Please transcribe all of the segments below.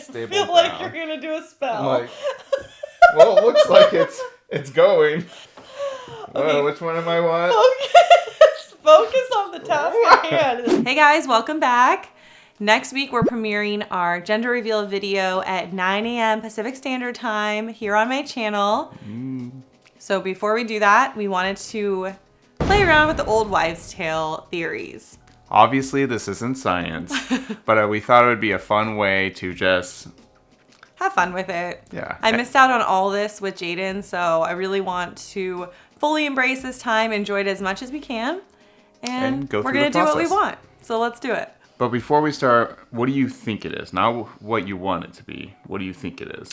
stable I feel ground. like you're going to do a spell. I'm like, well, it looks like it's going. Okay. Which one am I what? Focus on the task at hand. Hey guys, welcome back. Next week, we're premiering our gender reveal video at 9 a.m. Pacific Standard Time here on my channel. So before we do that, we wanted to play around with the old wives' tale theories. Obviously, this isn't science, but we thought it would be a fun way to just have fun with it. Yeah. I missed out on all this with Jaden, so I really want to fully embrace this time, enjoy it as much as we can, and go we're through going to the do what we process. want. So let's do it. But before we start, what do you think it is? Not what you want it to be. What do you think it is?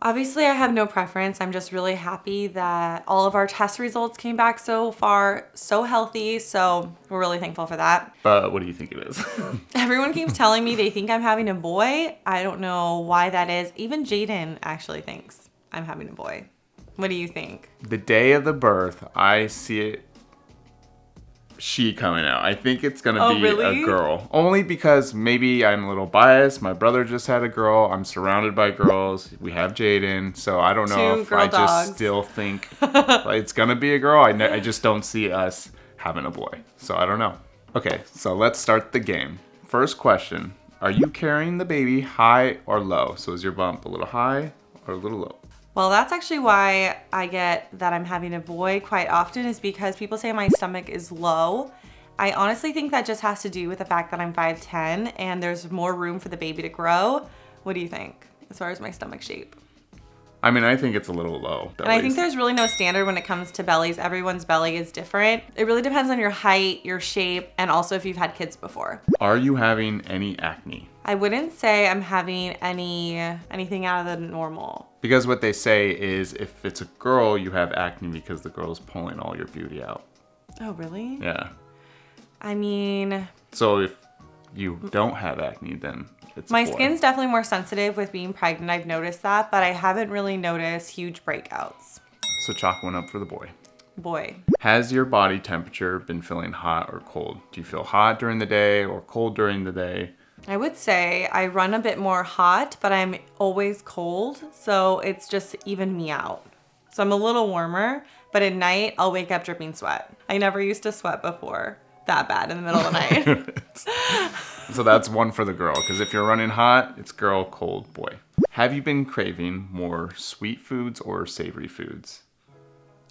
Obviously, I have no preference. I'm just really happy that all of our test results came back so far so healthy. So we're really thankful for that. But what do you think it is? Everyone keeps telling me they think I'm having a boy. I don't know why that is. Even Jaden actually thinks I'm having a boy. What do you think? The day of the birth, I see it. She coming out. I think it's gonna be really? a girl. Only because maybe I'm a little biased. My brother just had a girl. I'm surrounded by girls. We have Jaden. So I don't know if I just still think like, it's gonna be a girl. I just don't see us having a boy. So I don't know. Okay, so let's start the game. First question. Are you carrying the baby high or low? So is your bump a little high or a little low? Well, that's actually why I get that I'm having a boy quite often, is because people say my stomach is low. I honestly think that just has to do with the fact that I'm 5'10" and there's more room for the baby to grow. What do you think as far as my stomach shape? I mean, I think it's a little low. And I think there's really no standard when it comes to bellies. Everyone's belly is different. It really depends on your height, your shape, and also if you've had kids before. Are you having any acne? I wouldn't say I'm having anything out of the normal. Because what they say is if it's a girl, you have acne because the girl's pulling all your beauty out. Oh, really? Yeah. I mean... So if you don't have acne, then it's my a boy. skin's definitely more sensitive with being pregnant. I've noticed that, but I haven't really noticed huge breakouts. So chalk one up for the boy. Boy. Has your body temperature been feeling hot or cold? Do you feel hot during the day or cold during the day? I would say I run a bit more hot, but I'm always cold, so it's just even me out. So I'm a little warmer, but at night I'll wake up dripping sweat. I never used to sweat before that bad in the middle of the night. So that's one for the girl, because if you're running hot, it's girl, cold, boy. Have you been craving more sweet foods or savory foods?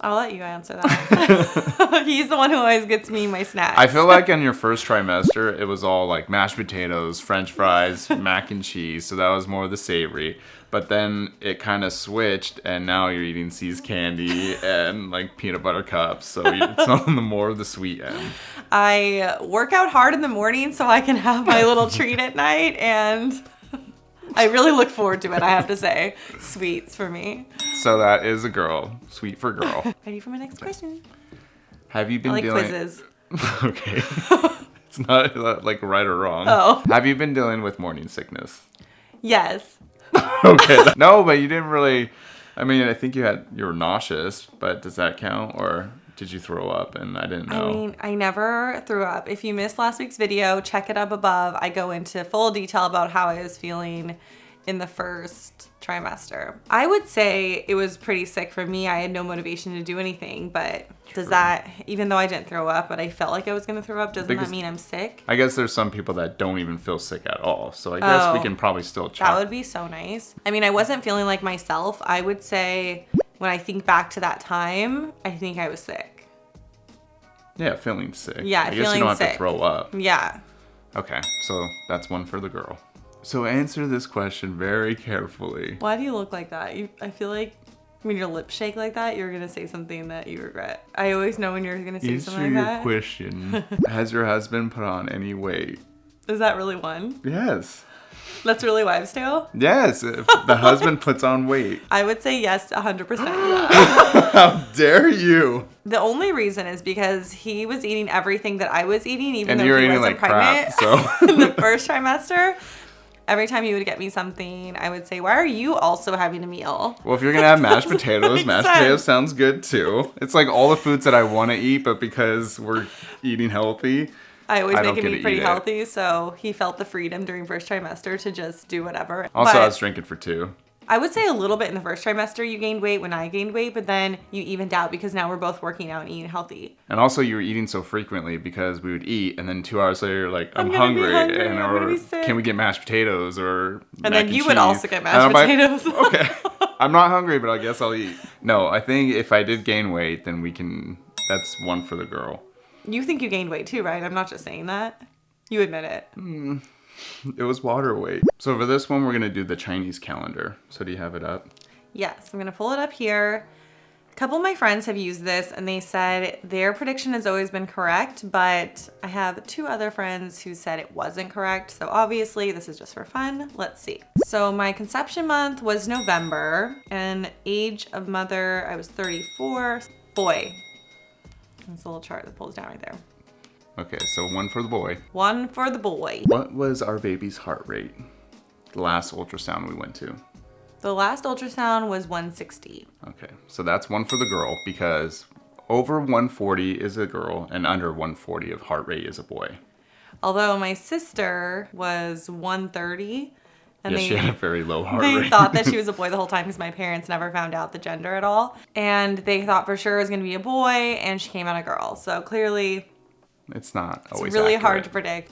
I'll let you answer that. He's the one who always gets me my snacks. I feel like in your first trimester, it was all like mashed potatoes, french fries, mac and cheese. So that was more of the savory. But then it kind of switched, and now you're eating See's candy and like peanut butter cups. So it's on the more of the sweet end. I work out hard in the morning so I can have my little treat at night, and I really look forward to it, I have to say. Sweets for me. So that is a girl. Sweet for girl. Ready for my next question? Have you been I like dealing... quizzes. Okay. It's not like right or wrong. Oh. Have you been dealing with morning sickness? Yes. Okay. No, but you didn't really... I mean, I think you were nauseous, but does that count? Or did you throw up? And I didn't know. I mean, I never threw up. If you missed last week's video, check it up above. I go into full detail about how I was feeling in the first trimester. I would say it was pretty sick for me. I had no motivation to do anything, but does that, even though I didn't throw up, but I felt like I was going to throw up, doesn't that mean I'm sick? I guess there's some people that don't even feel sick at all. So I guess we can probably still check. That would be so nice. I mean, I wasn't feeling like myself. I would say when I think back to that time, I think I was sick. Yeah, feeling sick. Yeah, I guess you don't have to throw up. Yeah. Okay, so that's one for the girl. So answer this question very carefully. Why do you look like that? I feel like when your lips shake like that, you're going to say something that you regret. I always know when you're going to say something like that. Answer your question. Has your husband put on any weight? Is that really one? Yes. That's really wives' tale? Yes, if the husband puts on weight. I would say yes, 100%. How dare you? The only reason is because he was eating everything that I was eating, even and though you're he eating wasn't like pregnant. crap, so. In the first trimester, every time he would get me something, I would say, why are you also having a meal? Well, if you're going to have mashed potatoes, Makes mashed sense. potatoes sounds good too. It's like all the foods that I want to eat, but because we're eating healthy, I always make him eat pretty healthy, so he felt the freedom during first trimester to just do whatever. Also, I was drinking for 2. I would say a little bit in the first trimester you gained weight when I gained weight, but then you evened out because now we're both working out and eating healthy. And also you were eating so frequently because we would eat and then 2 hours later you're like, I'm hungry and or can we get mashed potatoes or and then you would also get mashed potatoes. Okay. I'm not hungry, but I guess I'll eat. No, I think if I did gain weight, then that's one for the girl. You think you gained weight too, right? I'm not just saying that. You admit it. It was water weight. So for this one, we're going to do the Chinese calendar. So do you have it up? Yes, I'm going to pull it up here. A couple of my friends have used this and they said their prediction has always been correct, but I have 2 other friends who said it wasn't correct. So obviously this is just for fun. Let's see. So my conception month was November and age of mother, I was 34. Boy. That's a little chart that pulls down right there. Okay, so 1 for the boy. 1 for the boy. What was our baby's heart rate? The last ultrasound we went to. The last ultrasound was 160. Okay, so that's 1 for the girl because over 140 is a girl and under 140 of heart rate is a boy. Although my sister was 130. And she had a very low heart rate. They thought that she was a boy the whole time because my parents never found out the gender at all. And they thought for sure it was going to be a boy and she came out a girl. So clearly... It's not always really accurate. Hard to predict.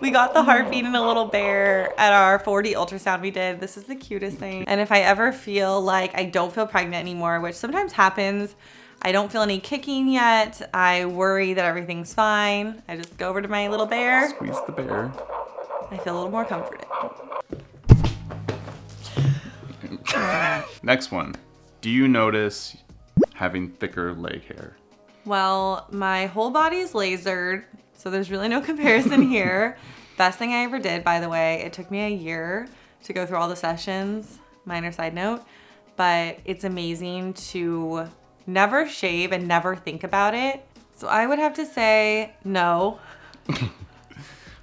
We got the heart beating a little bear at our 4D ultrasound we did. This is the cutest thing. And if I ever feel like I don't feel pregnant anymore, which sometimes happens, I don't feel any kicking yet. I worry that everything's fine. I just go over to my little bear. Squeeze the bear. I feel a little more comforted. Next one. Do you notice having thicker leg hair? Well, my whole body is lasered, so there's really no comparison here. Best thing I ever did, by the way. It took me a year to go through all the sessions. Minor side note. But it's amazing to never shave and never think about it. So I would have to say no.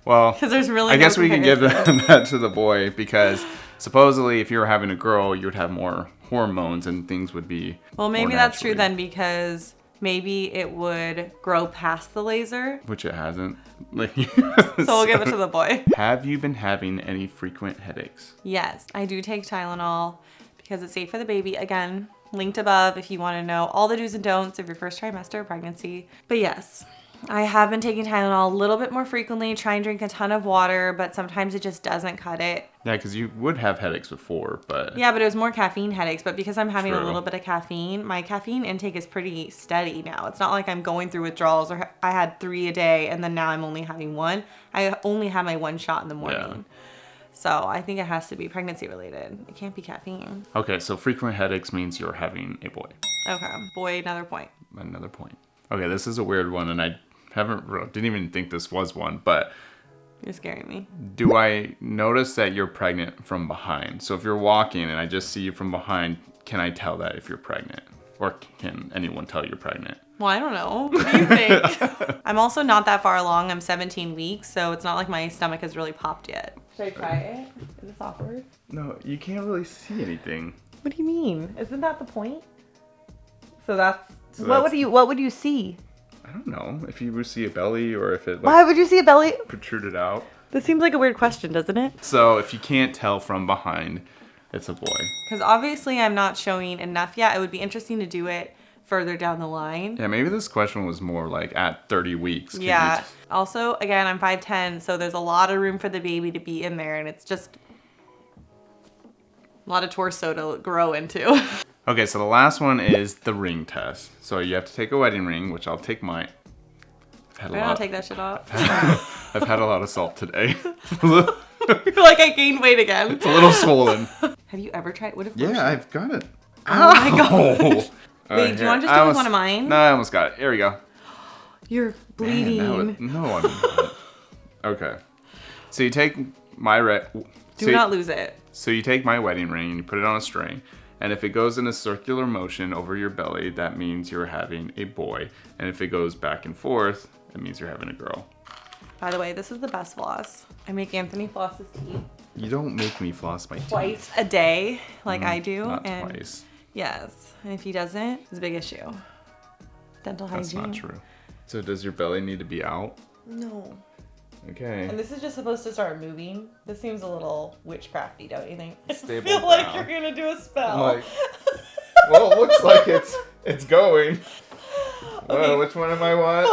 Well, because there's really I guess we can give that to the boy because supposedly if you were having a girl, you would have more hormones and things would be well, maybe that's true then because maybe it would grow past the laser. Which it hasn't. So we'll give it to the boy. Have you been having any frequent headaches? Yes, I do take Tylenol because it's safe for the baby. Again, linked above if you want to know all the do's and don'ts of your first trimester of pregnancy. But yes, I have been taking Tylenol a little bit more frequently, try and drink a ton of water, but sometimes it just doesn't cut it. Yeah, because you would have headaches before, but... Yeah, but it was more caffeine headaches, but because I'm having a little bit of caffeine, my caffeine intake is pretty steady now. It's not like I'm going through withdrawals or I had 3 a day and then now I'm only having 1. I only have my 1 shot in the morning. Yeah. So I think it has to be pregnancy related. It can't be caffeine. Okay, so frequent headaches means you're having a boy. Okay, boy, another point. Another point. Okay, this is a weird one, and I didn't even think this was one, but... You're scaring me. Do I notice that you're pregnant from behind? So if you're walking and I just see you from behind, can I tell that if you're pregnant? Or can anyone tell you're pregnant? Well, I don't know. What do you think? I'm also not that far along. I'm 17 weeks, so it's not like my stomach has really popped yet. Should I try it? Is this awkward? No, you can't really see anything. What do you mean? Isn't that the point? What would you see? I don't know. If you would see a belly or if it Why would you see a belly? Protruded out. This seems like a weird question, doesn't it? So if you can't tell from behind, it's a boy. Because obviously I'm not showing enough yet. It would be interesting to do it further down the line. Yeah, maybe this question was more like at 30 weeks. Yeah. Also, again, I'm 5'10", so there's a lot of room for the baby to be in there, and it's just a lot of torso to grow into. Okay, so the last one is the ring test. So you have to take a wedding ring, which I'll take mine. I'll take that shit off. I've had a lot of salt today. You're like, I gained weight again. It's a little swollen. Have you ever tried? Yeah, I've got it. Oh my god. Wait, do you want to just do with one of mine? No, I almost got it. Here we go. You're bleeding. Man, no, I'm not. Okay. So you take my Do not lose it. So you take my wedding ring and you put it on a string. And if it goes in a circular motion over your belly, that means you're having a boy. And if it goes back and forth, that means you're having a girl. By the way, this is the best floss. I make Anthony floss his teeth. You don't make me floss my teeth. Twice a day, like I do. Not twice. Yes. And if he doesn't, it's a big issue. Dental hygiene. That's not true. So does your belly need to be out? No. Okay. And this is just supposed to start moving. This seems a little witchcrafty, don't you think? Stable I feel down. like you're gonna do a spell. Like, well, it looks like it's going. Okay. Well, which one am I what?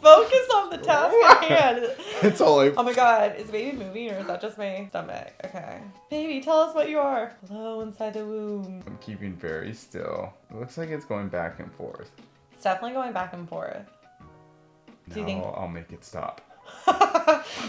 Focus on the task at hand. It's all like... Oh my god, is baby moving or is that just my stomach? Okay. Baby, tell us what you are. Hello inside the womb. I'm keeping very still. It looks like it's going back and forth. It's definitely going back and forth. Do you think... I'll make it stop.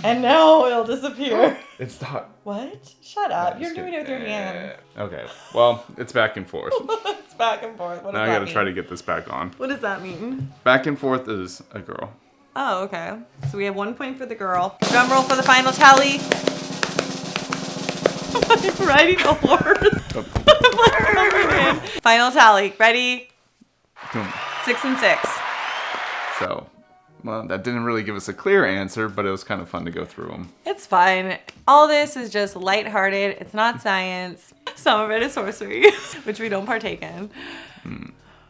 And now it'll disappear. It stopped. What? Shut up. No, You're doing it with your hands. Okay. Well, it's back and forth. It's back and forth. What does Now I that gotta mean? try to get this back on. What does that mean? Back and forth is a girl. Oh, okay. So we have 1 point for the girl. Drum roll for the final tally. I'm riding a horse. I'm like covered in. Final tally. Ready? 6 and 6. So, well, that didn't really give us a clear answer, but it was kind of fun to go through them. It's fun. All this is just lighthearted. It's not science. Some of it is sorcery, which we don't partake in.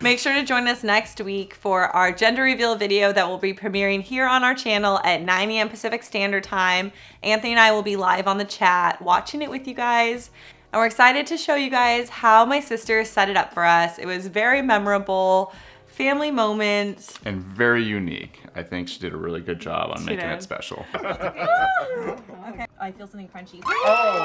Make sure to join us next week for our gender reveal video that will be premiering here on our channel at 9 a.m. Pacific Standard Time. Anthony and I will be live on the chat watching it with you guys. And we're excited to show you guys how my sister set it up for us. It was very memorable, family moment. And very unique. I think she did a really good job on making it special. Okay, I feel something crunchy. Oh!